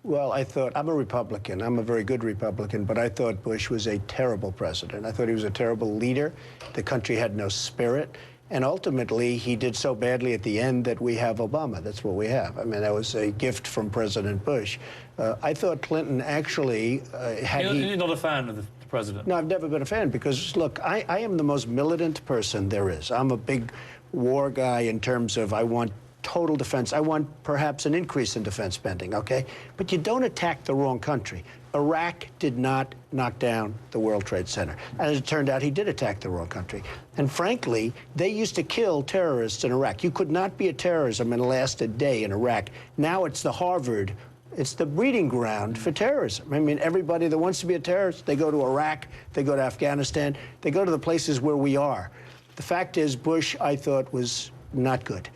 Well, I thought, I'm a Republican. I'm a very good Republican, but I thought Bush was a terrible president. I thought he was a terrible leader. The country had no spirit. And ultimately, he did so badly at the end that we have Obama. That's what we have. I mean, that was a gift from President Bush. I thought Clinton actually You're not a fan of the president? No, I've never been a fan because, look, I am the most militant person there is. I'm a big war guy in terms of I want total defense. I want perhaps an increase in defense spending, okay? But you don't attack the wrong country. Iraq did not knock down the World Trade Center. As it turned out, he did attack the wrong country. And frankly, they used to kill terrorists in Iraq. You could not be a terrorism and last a day in Iraq. Now it's the Harvard, it's the breeding ground for terrorism. I mean, everybody that wants to be a terrorist, they go to Iraq, they go to Afghanistan, they go to the places where we are. The fact is, Bush, I thought, was not good.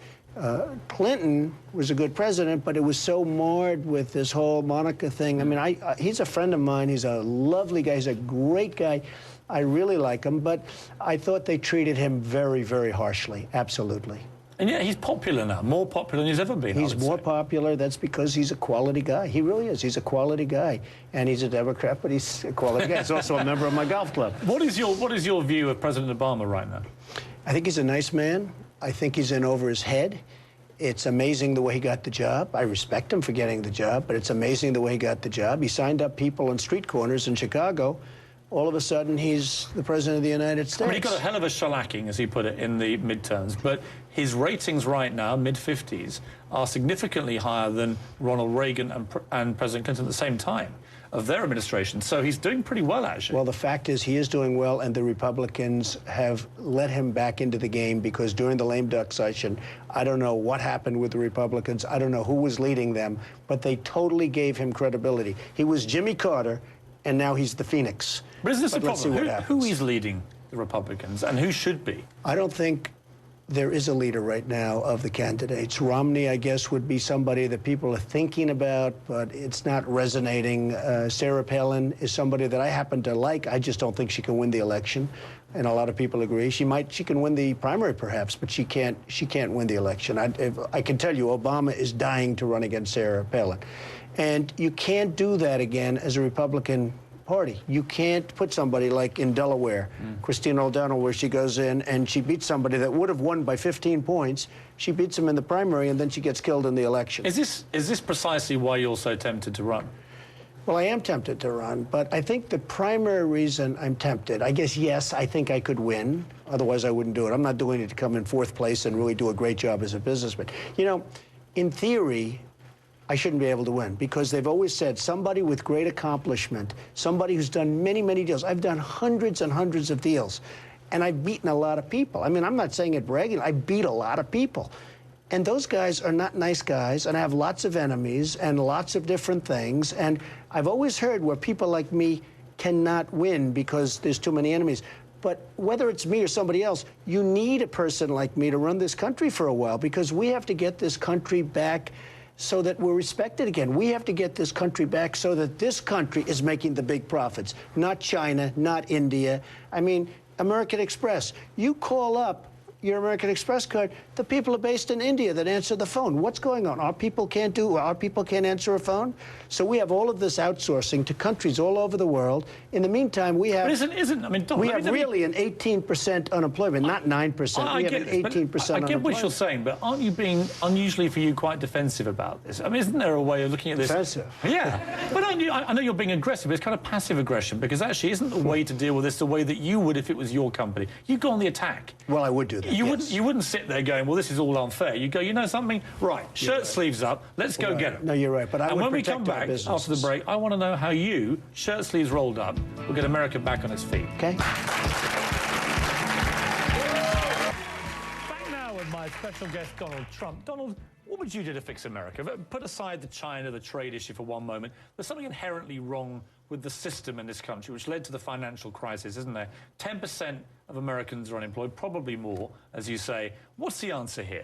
Clinton was a good president, but it was so marred with this whole Monica thing. I mean, he's a friend of mine. He's a lovely guy. He's a great guy. I really like him, but I thought they treated him very, very harshly, absolutely. And yet he's popular now, more popular than he's ever been. He's more popular. That's because he's a quality guy. He really is. He's a quality guy. And he's a Democrat, but he's a quality guy. He's also a member of my golf club. What is your view of President Obama right now? I think he's a nice man. I think he's in over his head. It's amazing the way he got the job. I respect him for getting the job, but it's amazing the way he got the job. He signed up people on street corners in Chicago. All of a sudden, he's the president of the United States. I mean, he got a hell of a shellacking, as he put it, in the midterms, but his ratings right now, mid-50s, are significantly higher than Ronald Reagan and President Clinton at the same time of their administration. So he's doing pretty well, actually. Well, the fact is he is doing well, and the Republicans have let him back into the game because during the lame duck session, I don't know what happened with the Republicans. I don't know who was leading them, but they totally gave him credibility. He was Jimmy Carter, and now he's the Phoenix. But is this a problem? Who is leading the Republicans, and who should be? I don't think there is a leader right now of the candidates. Romney, I guess, would be somebody that people are thinking about, but it's not resonating. Sarah Palin is somebody that I happen to like. I just don't think she can win the election, and a lot of people agree. She can win the primary, perhaps, but she can't win the election. I can tell you, Obama is dying to run against Sarah Palin, and you can't do that again as a Republican Party. You can't put somebody like in Delaware, Christine O'Donnell, where she goes in and she beats somebody that would have won by 15 points. She beats him in the primary, and then she gets killed in the election. Is this precisely why you're so tempted to run? Well, I am tempted to run, but I think the primary reason I'm tempted, I guess, yes, I think I could win. Otherwise, I wouldn't do it. I'm not doing it to come in fourth place and really do a great job as a businessman. You know, in theory, I shouldn't be able to win because they've always said somebody with great accomplishment, somebody who's done many, many deals. I've done hundreds and hundreds of deals, and I've beaten a lot of people. I mean, I'm not saying it bragging. I beat a lot of people. And those guys are not nice guys, and I have lots of enemies and lots of different things. And I've always heard where people like me cannot win because there's too many enemies. But whether it's me or somebody else, you need a person like me to run this country for a while because we have to get this country back so that we're respected again. We have to get this country back so that this country is making the big profits, not China, not India. I mean, American Express, you call up your American Express card, the people are based in India that answer the phone. What's going on? Our people can't answer a phone? So we have all of this outsourcing to countries all over the world. In the meantime, we have... But I mean, Don, we have really an 18% unemployment, not 9%. We have an 18% unemployment. I get what you're saying, but aren't you being, unusually for you, quite defensive about this? I mean, isn't there a way of looking at this... Defensive? Yeah. But I know you're being aggressive, but it's kind of passive aggression, because actually isn't the way to deal with this the way that you would if it was your company? You go on the attack. Well, I would do that, You wouldn't sit there going, well, this is all unfair. You go, you know something? Right, shirt sleeves up, let's go get them. No, you're right, but I would protect our business. And when we come back after the break, I want to know how you, shirt sleeves rolled up, will get America back on its feet. Okay. Back now with my special guest, Donald Trump. Donald, what would you do to fix America? Put aside the China, the trade issue for one moment. There's something inherently wrong with the system in this country, which led to the financial crisis, isn't there? 10% of Americans are unemployed, probably more, as you say. What's the answer here?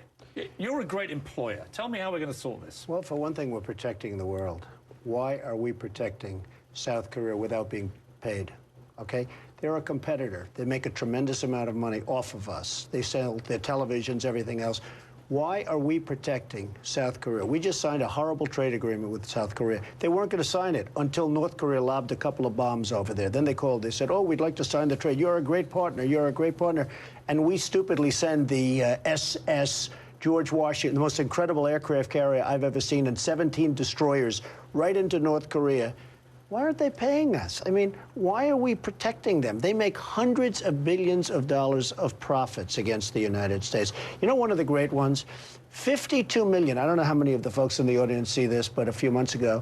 You're a great employer. Tell me how we're going to sort this. Well, for one thing, we're protecting the world. Why are we protecting South Korea without being paid? Okay? They're a competitor. They make a tremendous amount of money off of us. They sell their televisions, everything else. Why are we protecting South Korea? We just signed a horrible trade agreement with South Korea. They weren't going to sign it until North Korea lobbed a couple of bombs over there. Then they called. They said, oh, we'd like to sign the trade. You're a great partner. You're a great partner. And we stupidly send the SS George Washington, the most incredible aircraft carrier I've ever seen, and 17 destroyers right into North Korea. Why aren't they paying us? I mean, why are we protecting them? They make hundreds of billions of dollars of profits against the United States. You know, one of the great ones, 52 million. I don't know how many of the folks in the audience see this, but a few months ago,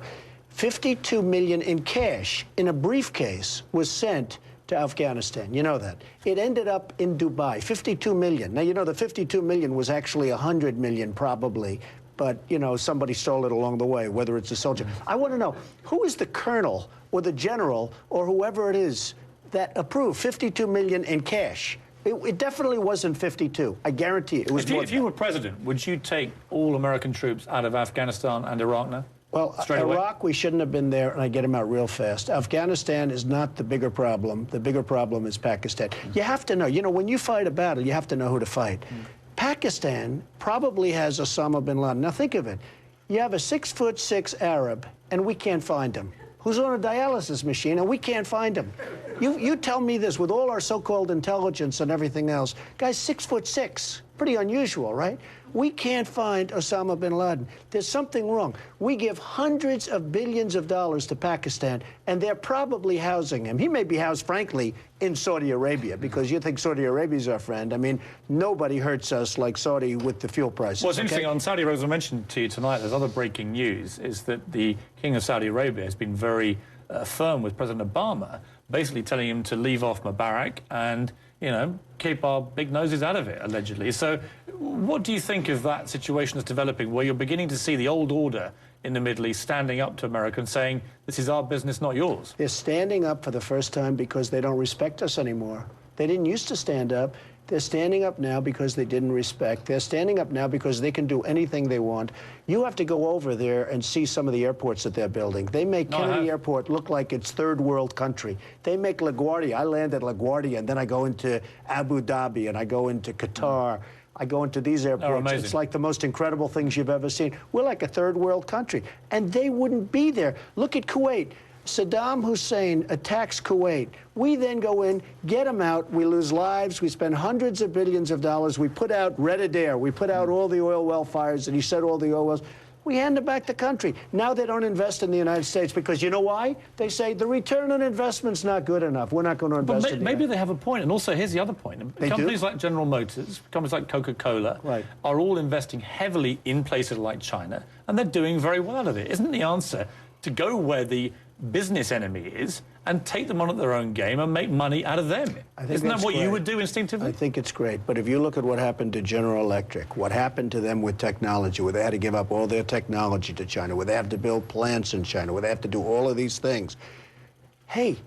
52 million in cash in a briefcase was sent to Afghanistan. You know that. It ended up in Dubai, 52 million. Now, you know, the 52 million was actually 100 million probably, but, you know, somebody stole it along the way, whether it's a soldier. I want to know, who is the colonel or the general or whoever it is that approved 52 million in cash? It definitely wasn't 52. I guarantee it was more. If you were president, would you take all American troops out of Afghanistan and Iraq now? Well, Iraq, we shouldn't have been there, and I get them out real fast. Afghanistan is not the bigger problem. The bigger problem is Pakistan. You have to know, when you fight a battle, you have to know who to fight. Pakistan probably has Osama bin Laden. Now think of it. You have a 6'6" Arab, and we can't find him, who's on a dialysis machine, and we can't find him. You tell me this, with all our so-called intelligence and everything else, guy's 6'6", pretty unusual, right? We can't find Osama bin Laden. There's something wrong. We give hundreds of billions of dollars to Pakistan, and they're probably housing him. He may be housed, frankly, in Saudi Arabia, because you think Saudi Arabia's our friend. I mean, nobody hurts us like Saudi with the fuel prices. What's interesting, on Saudi Arabia, as I mentioned to you tonight, there's other breaking news, is that the King of Saudi Arabia has been very firm with President Obama, basically telling him to leave off Mubarak and, keep our big noses out of it, allegedly. So what do you think of that situation that's developing, where you're beginning to see the old order in the Middle East standing up to America and saying, this is our business, not yours? They're standing up for the first time because they don't respect us anymore. They didn't used to stand up. They're standing up now because they didn't respect. They're standing up now because they can do anything they want. You have to go over there and see some of the airports that they're building. They make Kennedy Airport look like it's third world country. They make LaGuardia. I land at LaGuardia, and then I go into Abu Dhabi, and I go into Qatar. I go into these airports. It's like the most incredible things you've ever seen. We're like a third world country, and they wouldn't be there. Look at Kuwait. Saddam Hussein attacks Kuwait. We then go in, get him out, we lose lives, we spend hundreds of billions of dollars, we put out Red Adair, we put out all the oil well fires, and he said all the oil wells. We hand them back the country. Now they don't invest in the United States because you know why? They say the return on investment's not good enough. We're not going to invest in it. Maybe they have a point. And also, here's the other point. Companies like General Motors, companies like Coca-Cola are all investing heavily in places like China, and they're doing very well out of it. Isn't the answer to go where the business enemy is and take them on at their own game and make money out of them? Isn't that what you would do instinctively? I think it's great. But if you look at what happened to General Electric, what happened to them with technology, where they had to give up all their technology to China, where they have to build plants in China, where they have to do all of these things. Hey,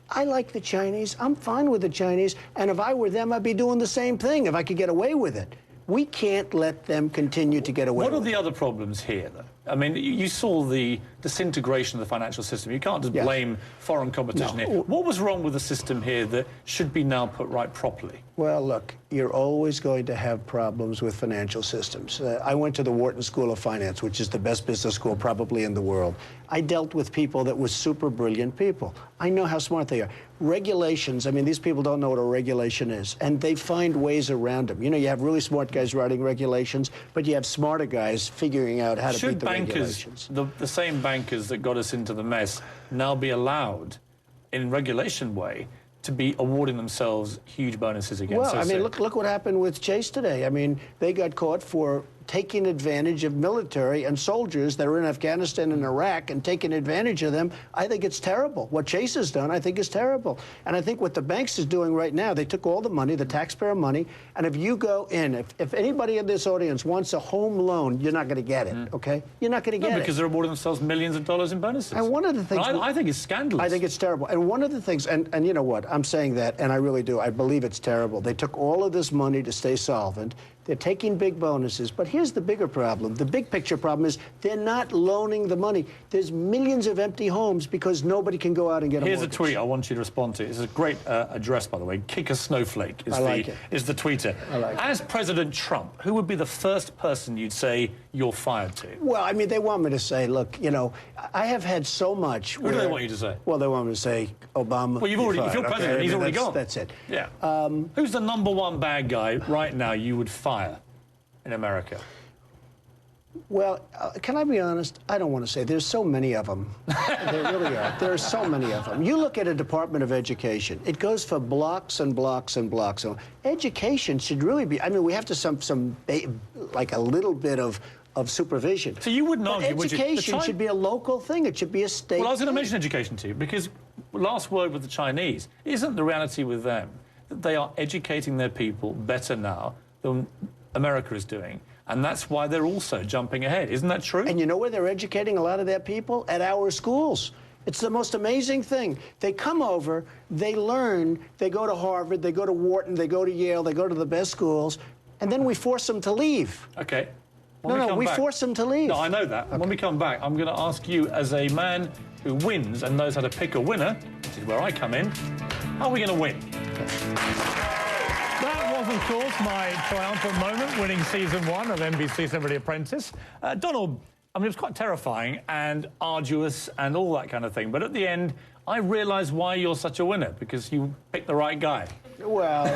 I like the Chinese. I'm fine with the Chinese. And if I were them, I'd be doing the same thing if I could get away with it. We can't let them continue to get away with it. What are the other problems here, though? I mean, you saw the disintegration of the financial system. You can't just blame foreign competition here. What was wrong with the system here that should be now put right properly? Well, look, you're always going to have problems with financial systems. I went to the Wharton School of Finance, which is the best business school probably in the world. I dealt with people that were super brilliant people. I know how smart they are. Regulations, I mean, these people don't know what a regulation is, and they find ways around them. You have really smart guys writing regulations, but you have smarter guys figuring out how to beat the regulations. The same bankers that got us into the mess now be allowed, in regulation way, to be awarding themselves huge bonuses again? Well, I mean, look what happened with Chase today. I mean, they got caught for taking advantage of military and soldiers that are in Afghanistan and Iraq and taking advantage of them. I think it's terrible. What Chase has done, I think, is terrible. And I think what the banks is doing right now, they took all the money, the taxpayer money, and if you go in, if anybody in this audience wants a home loan, you're not going to get it, okay? You're not going to get it. Because they're awarding themselves millions of dollars in bonuses. And one of the things... I think it's scandalous. I think it's terrible. And one of the things, and you know what, I'm saying that, and I really do, I believe it's terrible. They took all of this money to stay solvent. They're taking big bonuses. But here's the bigger problem. The big picture problem is they're not loaning the money. There's millions of empty homes because nobody can go out and get a mortgage. Here's a tweet I want you to respond to. It's a great address, by the way. Kick a snowflake is, is the tweeter. I like it. As President Trump, who would be the first person you'd say you're fired to? Well, I mean, they want me to say, look, you know, I have had so much. Who do they want you to say? Well, they want me to say Obama. Well, you've already, if you're president, okay? he's already gone. That's it. Yeah. Who's the #1 bad guy right now you would fire in America? Well, can I be honest? I don't want to say. There's so many of them. There really are. There are so many of them. You look at a Department of Education. It goes for blocks and blocks and blocks. So education should really be, I mean, we have to like a little bit of supervision. So you wouldn't argue, would you? Education should be a local thing. It should be a state Well, I was going to thing. mention education to you, because last word with the Chinese, isn't the reality with them that they are educating their people better now than America is doing? And that's why they're also jumping ahead. Isn't that true? And you know where they're educating a lot of their people? At our schools. It's the most amazing thing. They come over, they learn, they go to Harvard, they go to Wharton, they go to Yale, they go to the best schools, and then we force them to leave. Okay. We force them to leave. No, I know that. Okay. When we come back, I'm going to ask you, as a man who wins and knows how to pick a winner, which is where I come in, how are we going to win? That was, of course, my triumphant moment, winning season 1 of NBC Celebrity Apprentice. Donald, I mean, it was quite terrifying and arduous and all that kind of thing, but at the end, I realised why you're such a winner, because you picked the right guy. Well,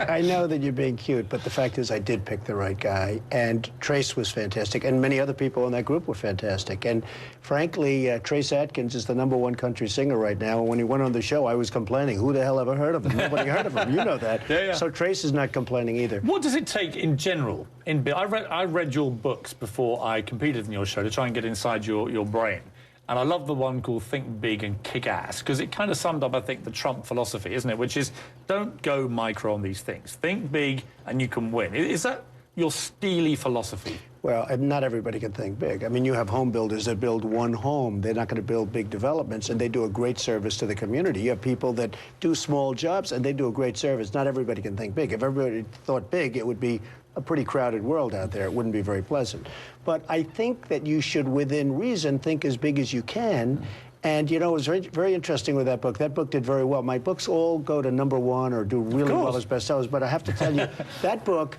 I know that you're being cute, but the fact is I did pick the right guy, and Trace was fantastic, and many other people in that group were fantastic. And frankly, Trace Atkins is the #1 country singer right now, and when he went on the show, I was complaining, who the hell ever heard of him? Nobody heard of him, you know that. Yeah. So Trace is not complaining either. What does it take in general? I read your books before I competed in your show to try and get inside your brain. And I love the one called Think Big and Kick Ass, because it kind of summed up, I think, the Trump philosophy, isn't it? Which is, don't go micro on these things. Think big and you can win. Is that your steely philosophy? Well, not everybody can think big. I mean, you have home builders that build one home. They're not going to build big developments, and they do a great service to the community. You have people that do small jobs, and they do a great service. Not everybody can think big. If everybody thought big, it would be a pretty crowded world out there. It wouldn't be very pleasant. But I think that you should, within reason, think as big as you can. And, you know, it was very, very interesting with that book. That book did very well. My books all go to #1 or do really well as bestsellers. But I have to tell you, that book,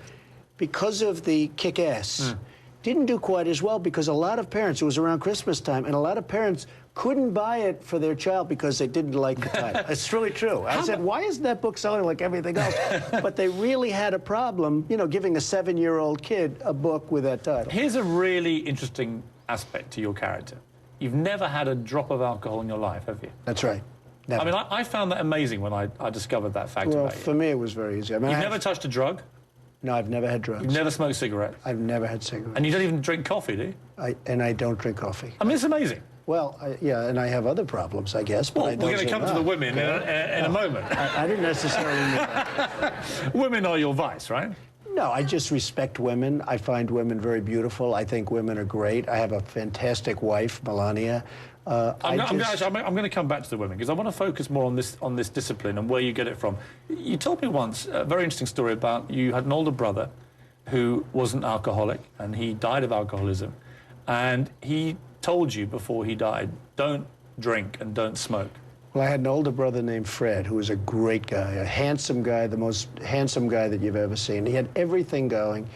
because of the kick-ass, didn't do quite as well, because a lot of parents, it was around Christmas time, and a lot of parents couldn't buy it for their child because they didn't like the title. It's really true. I said, why isn't that book selling like everything else? But they really had a problem, you know, giving a 7-year-old kid a book with that title. Here's a really interesting aspect to your character. You've never had a drop of alcohol in your life, have you? That's right. Never. I mean, I found that amazing when I discovered that fact well, about you. for me, it was very easy. I mean, You've never touched a drug? No, I've never had drugs. You've never smoked cigarettes? I've never had cigarettes. And you don't even drink coffee, do you? And I don't drink coffee. I mean, it's amazing. Well, yeah, and I have other problems, I guess. But Well, we're going to come to the women in a moment. I didn't necessarily mean that. Women are your vice, right? No, I just respect women. I find women very beautiful. I think women are great. I have a fantastic wife, Melania. I'm going to come back to the women, because I want to focus more on this discipline and where you get it from. You told me once a very interesting story about you had an older brother who was an alcoholic, and he died of alcoholism, and he told you before he died, don't drink and don't smoke. Well, I had an older brother named Fred, who was a great guy, a handsome guy, the most handsome guy that you've ever seen. He had everything going,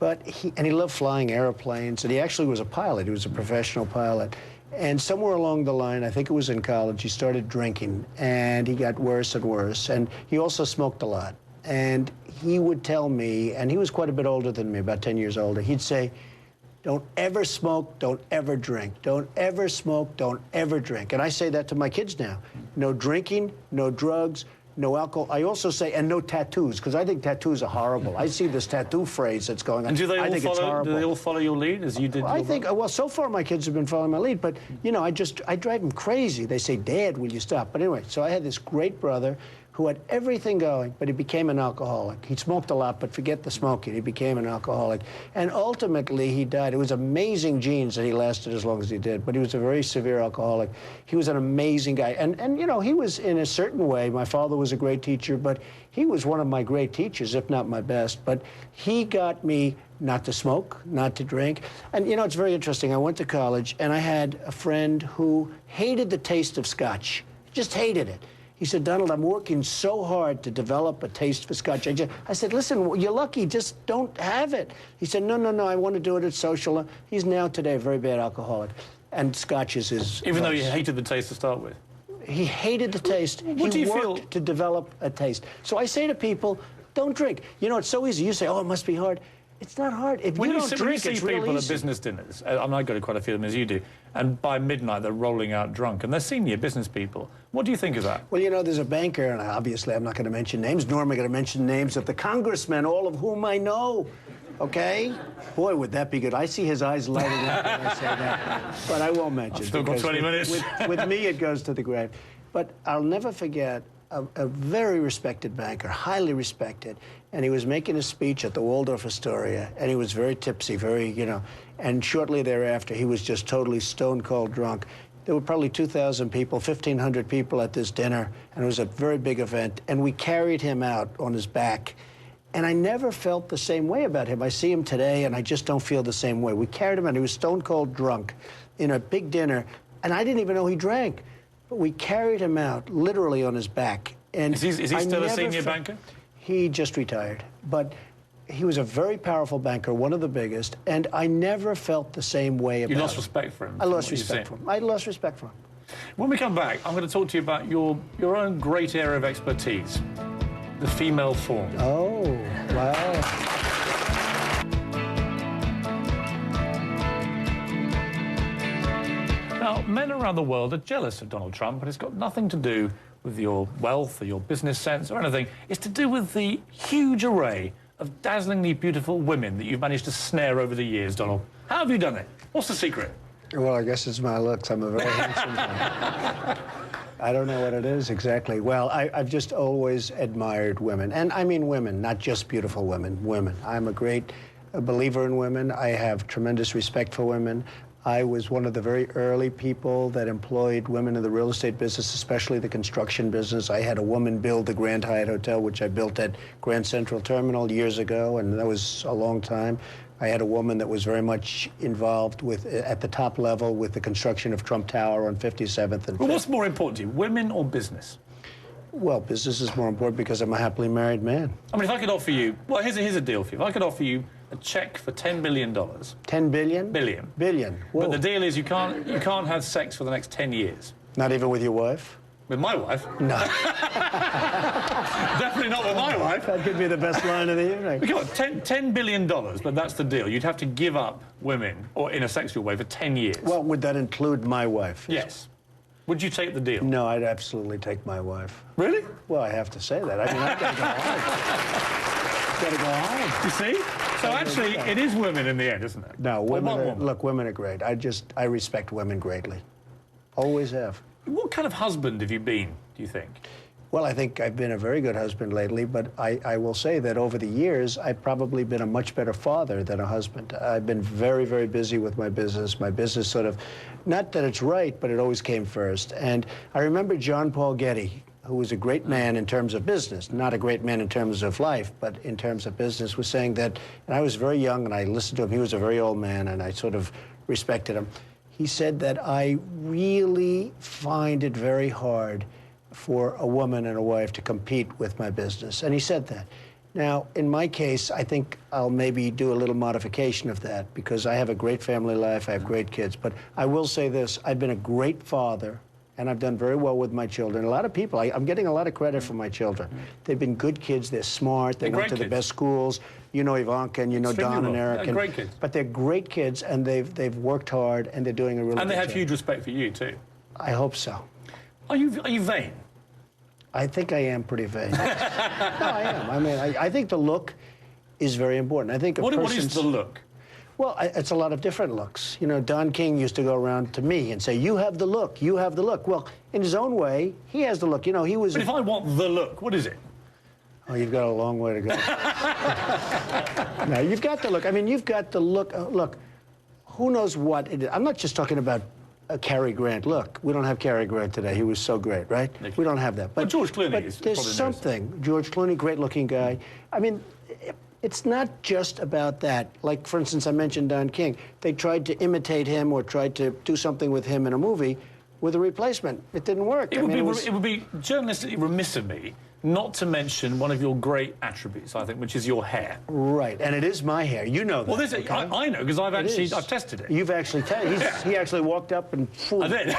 but he loved flying airplanes, and he actually was a pilot. He was a professional pilot. And somewhere along the line, I think it was in college, he started drinking, and he got worse and worse. And he also smoked a lot. And he would tell me, and he was quite a bit older than me, about 10 years older, he'd say, don't ever smoke, don't ever drink. Don't ever smoke, don't ever drink. And I say that to my kids now. No drinking, no drugs, no alcohol. I also say, and no tattoos, because I think tattoos are horrible. I see this tattoo phrase that's going on. And do they it's horrible. Do they all follow your lead, as you did? I think, well, so far my kids have been following my lead, but, you know, I drive them crazy. They say, Dad, will you stop? But anyway, so I had this great brother who had everything going, but he became an alcoholic. He smoked a lot, but forget the smoking. He became an alcoholic. And ultimately, he died. It was amazing genes that he lasted as long as he did, but he was a very severe alcoholic. He was an amazing guy. And you know, he was, in a certain way, my father was a great teacher, but he was one of my great teachers, if not my best. But he got me not to smoke, not to drink. And, you know, it's very interesting. I went to college, and I had a friend who hated the taste of scotch, just hated it. He said, Donald, I'm working so hard to develop a taste for scotch. I said, listen, you're lucky, just don't have it. He said, no, I want to do it at social. He's now today a very bad alcoholic. And scotch is his Even vice. though you hated the taste to start with? He hated the taste. What do you feel to develop a taste. So I say to people, don't drink. You know, it's so easy. You say, oh, it must be hard. It's not hard. If you don't drink, it's real people easy. at business dinners, I go to quite a few of them as you do, and by midnight they're rolling out drunk, and they're senior business people. What do you think of that? Well, you know, there's a banker, and obviously I'm not going to mention names, nor am I going to mention names of the congressmen, all of whom I know. Okay? Boy, would that be good. I see his eyes lighting up when I say that. But I won't mention. I've still got 20 minutes. With me, it goes to the grave. But I'll never forget a very respected banker, highly respected, and he was making a speech at the Waldorf Astoria, and he was very tipsy, very, you know, and shortly thereafter, he was just totally stone-cold drunk. There were probably 2,000 people, 1,500 people at this dinner, and it was a very big event, and we carried him out on his back. And I never felt the same way about him. I see him today, and I just don't feel the same way. We carried him out. He was stone-cold drunk in a big dinner, and I didn't even know he drank. But we carried him out, literally on his back. And is he still a senior banker? He just retired. But he was a very powerful banker, one of the biggest, and I never felt the same way about him. You lost respect for him? I lost respect for him. I lost respect for him. When we come back, I'm going to talk to you about your own great area of expertise, the female form. Oh, wow. Now, men around the world are jealous of Donald Trump, but it's got nothing to do with your wealth or your business sense or anything. It's to do with the huge array of dazzlingly beautiful women that you've managed to snare over the years, Donald. How have you done it? What's the secret? Well, I guess it's my looks. I'm a very handsome man. I don't know what it is exactly. Well, I've just always admired women. And I mean women, not just beautiful women, women. I'm a great believer in women. I have tremendous respect for women. I was one of the very early people that employed women in the real estate business, especially the construction business. I had a woman build the Grand Hyatt Hotel, which I built at Grand Central Terminal years ago, and that was a long time. I had a woman that was very much involved with, at the top level, with the construction of Trump Tower on 57th and 5th. Well, what's more important to you, women or business? Well, business is more important because I'm a happily married man. I mean, if I could offer you... Well, here's a deal for you. If I could offer you a cheque for $10 billion... 10 billion? Billion. Billion. Whoa. But the deal is you can't have sex for the next 10 years. Not even with your wife? With my wife? No. Definitely not with my wife. That could be the best line of the evening. Come on, $10 billion, but that's the deal. You'd have to give up women, or in a sexual way, for 10 years. Well, would that include my wife? Yes. Would you take the deal? No, I'd absolutely take my wife. Really? Well, I have to say that. I mean, I've got to go home. Got to go home. You see? So actually, it is women in the end, isn't it? No, Or women one are, woman. look, women are great. I respect women greatly. Always have. What kind of husband have you been, do you think? Well, I think I've been a very good husband lately, but I will say that over the years, I've probably been a much better father than a husband. I've been very, very busy with my business. My business sort of, not that it's right, but it always came first. And I remember John Paul Getty, who was a great man in terms of business, not a great man in terms of life, but in terms of business, was saying that, and I was very young and I listened to him, he was a very old man and I sort of respected him. He said that I really find it very hard for a woman and a wife to compete with my business. And he said that. Now, in my case, I think I'll maybe do a little modification of that because I have a great family life, I have great kids. But I will say this, I've been a great father and I've done very well with my children. A lot of people, I'm getting a lot of credit for my children. They've been good kids, they're smart, they went to the best schools. You know Ivanka and you know Don and Eric. They're great kids. But they're great kids and they've worked hard and they're doing a really good job. And they have huge respect for you, too. I hope so. Are you vain? I think I am pretty vain. No, I am. I mean, I think the look is very important. I think a What is person's... the look? Well, it's a lot of different looks. You know, Don King used to go around to me and say, you have the look, you have the look. Well, in his own way, he has the look. You know, he was... But if I want the look, what is it? Oh, you've got a long way to go. No, you've got the look. I mean, you've got the look. Look, who knows what it is. I'm not just talking about Cary Grant. Look, we don't have Cary Grant today. He was so great, right? We don't have that. But George Clooney is there's something. George Clooney, great-looking guy. I mean, it's not just about that. Like, for instance, I mentioned Don King. They tried to imitate him or tried to do something with him in a movie with a replacement. It didn't work. It would be journalistically remiss of me not to mention one of your great attributes, I think, which is your hair. Right, and it is my hair. You know that. Well, okay? I know, because I've tested it. You've actually tested it. He actually walked up and fooled me. I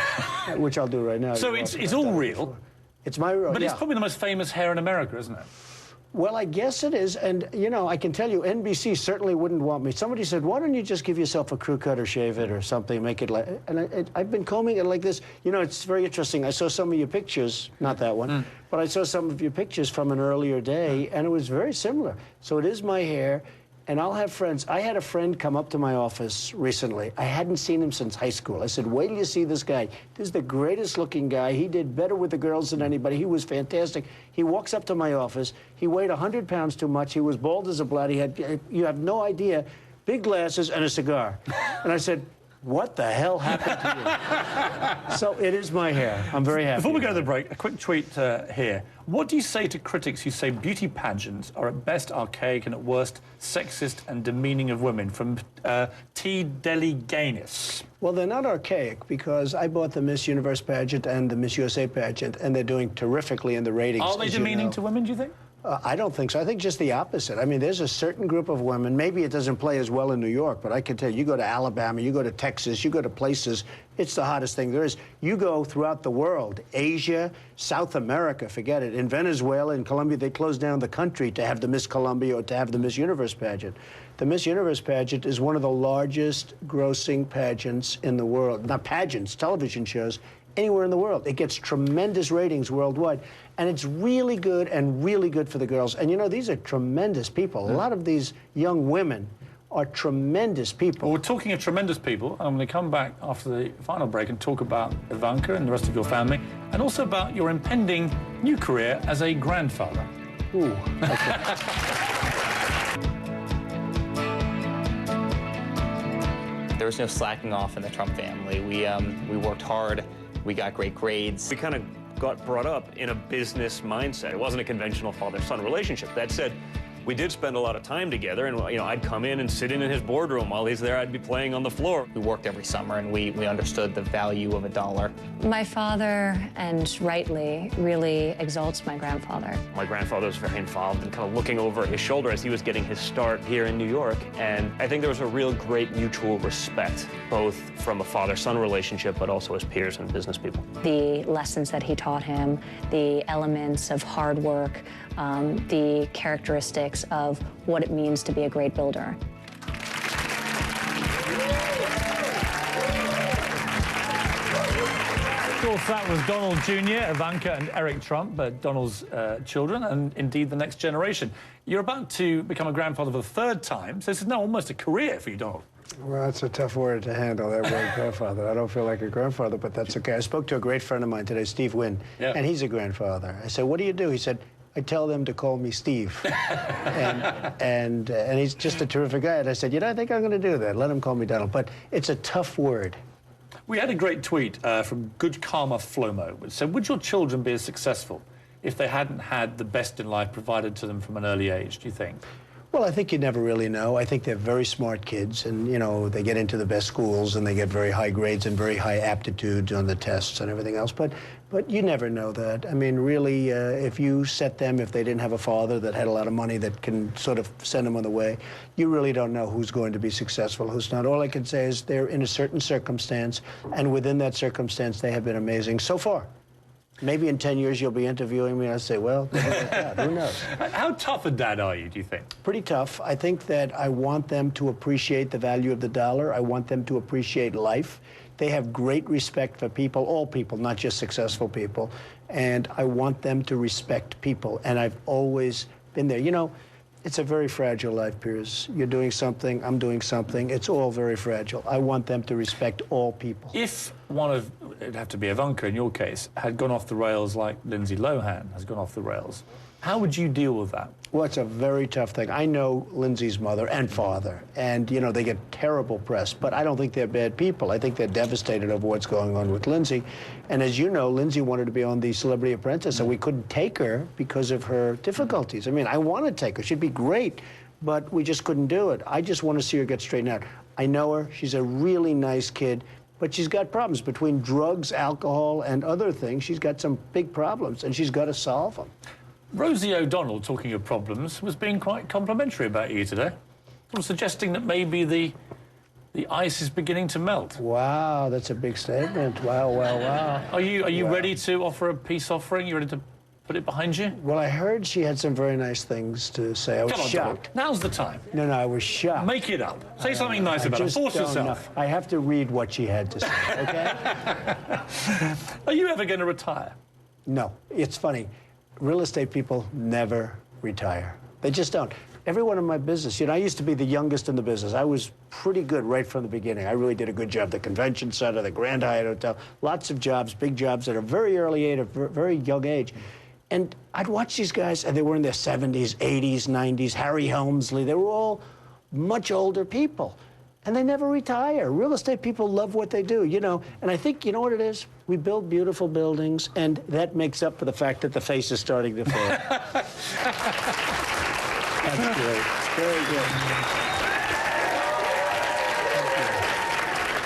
did. Which I'll do right now. So it's all real. It's my... But it's probably the most famous hair in America, isn't it? Well, I guess it is, and, you know, I can tell you, NBC certainly wouldn't want me. Somebody said, why don't you just give yourself a crew cut or shave it or something, make it like... And I've been combing it like this. You know, it's very interesting. I saw some of your pictures, not that one, but I saw some of your pictures from an earlier day, and it was very similar. So it is my hair, and I'll have friends. I had a friend come up to my office recently. I hadn't seen him since high school. I said, wait till you see this guy. This is the greatest looking guy. He did better with the girls than anybody. He was fantastic. He walks up to my office. He weighed 100 pounds too much. He was bald as a blat. He had, you have no idea, big glasses and a cigar. And I said, what the hell happened to you? So it is my hair. I'm very happy. Before we go to the break, a quick tweet here. What do you say to critics who say beauty pageants are at best archaic and at worst sexist and demeaning of women? From T. Deliganis. Well, they're not archaic because I bought the Miss Universe pageant and the Miss USA pageant, and they're doing terrifically in the ratings. Are they demeaning to women, do you think? I don't think so. I think just the opposite. I mean, there's a certain group of women, maybe it doesn't play as well in New York, but I can tell you, you go to Alabama, you go to Texas, you go to places, it's the hottest thing there is. You go throughout the world, Asia, South America, forget it. In Venezuela, in Colombia, they closed down the country to have the Miss Colombia or to have the Miss Universe pageant. The Miss Universe pageant is one of the largest grossing pageants in the world. Not pageants, television shows, anywhere in the world. It gets tremendous ratings worldwide. And it's really good and really good for the girls. And, you know, these are tremendous people. A lot of these young women are tremendous people. Well, we're talking of tremendous people. I'm going to come back after the final break and talk about Ivanka and the rest of your family, and also about your impending new career as a grandfather. Ooh, okay. There was no slacking off in the Trump family. We worked hard. We got great grades. We kind of got brought up in a business mindset. It wasn't a conventional father-son relationship. That said, we did spend a lot of time together, and you know, I'd come in and sit in his boardroom while he's there. I'd be playing on the floor. We worked every summer, and we understood the value of a dollar. My father, and rightly, really exalts my grandfather. My grandfather was very involved and kind of looking over his shoulder as he was getting his start here in New York. And I think there was a real great mutual respect, both from a father-son relationship, but also as peers and business people. The lessons that he taught him, the elements of hard work, the characteristics of what it means to be a great builder. Of course, that was Donald Jr., Ivanka and Eric Trump, Donald's children, and indeed the next generation. You're about to become a grandfather for the third time, so this is now almost a career for you, Donald. Well, that's a tough word to handle, that word grandfather. I don't feel like a grandfather, but that's okay. I spoke to a great friend of mine today, Steve Wynn, and he's a grandfather. I said, what do you do? He said, I tell them to call me Steve. and he's just a terrific guy. And I said, you know, I think I'm going to do that. Let him call me Donald. But it's a tough word. We had a great tweet from Good Karma Flomo, which said, would your children be as successful if they hadn't had the best in life provided to them from an early age, do you think? Well, I think you never really know. I think they're very smart kids, and, you know, they get into the best schools, and they get very high grades and very high aptitude on the tests and everything else. But you never know that. I mean, really, if you set them, if they didn't have a father that had a lot of money that can sort of send them on the way, you really don't know who's going to be successful, who's not. All I can say is they're in a certain circumstance, and within that circumstance, they have been amazing so far. Maybe in 10 years you'll be interviewing me and I'll say, well, who knows? How tough a dad are you, do you think? Pretty tough. I think that I want them to appreciate the value of the dollar. I want them to appreciate life. They have great respect for people, all people, not just successful people. And I want them to respect people. And I've always been there. You know, It's a very fragile life, Piers. You're doing something, I'm doing something. It's all very fragile. I want them to respect all people. If one of, it'd have to be Ivanka in your case, had gone off the rails like Lindsay Lohan has gone off the rails, how would you deal with that? Well, it's a very tough thing. I know Lindsay's mother and father, and, you know, they get terrible press, but I don't think they're bad people. I think they're devastated over what's going on with Lindsay. And as you know, Lindsay wanted to be on the Celebrity Apprentice, and we couldn't take her because of her difficulties. I mean, I want to take her. She'd be great, but we just couldn't do it. I just want to see her get straightened out. I know her. She's a really nice kid, but she's got problems between drugs, alcohol, and other things. She's got some big problems, and she's got to solve them. Rosie O'Donnell, talking of problems, was being quite complimentary about you today. Suggesting that maybe the ice is beginning to melt. Wow, that's a big statement. Wow, wow, wow. Are you ready to offer a peace offering? You ready to put it behind you? Well, I heard she had some very nice things to say. I was Come on, shocked. Donald. Now's the time. No, I was shocked. Make it up. Say something nice about it. just Force don't yourself. know. I have to read what she had to say, okay? Are you ever going to retire? No, it's funny. Real estate people never retire. They just don't. Everyone in my business, you know, I used to be the youngest in the business. I was pretty good right from the beginning. I really did a good job. The convention center, the Grand Hyatt Hotel, lots of jobs, big jobs at a very early age, a very young age. And I'd watch these guys, and they were in their 70s, 80s, 90s, Harry Helmsley. They were all much older people. And they never retire. Real estate people love what they do, you know. And I think, you know what it is? We build beautiful buildings, and that makes up for the fact that the face is starting to fall. That's great. Very good.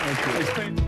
Thank you. Thank you.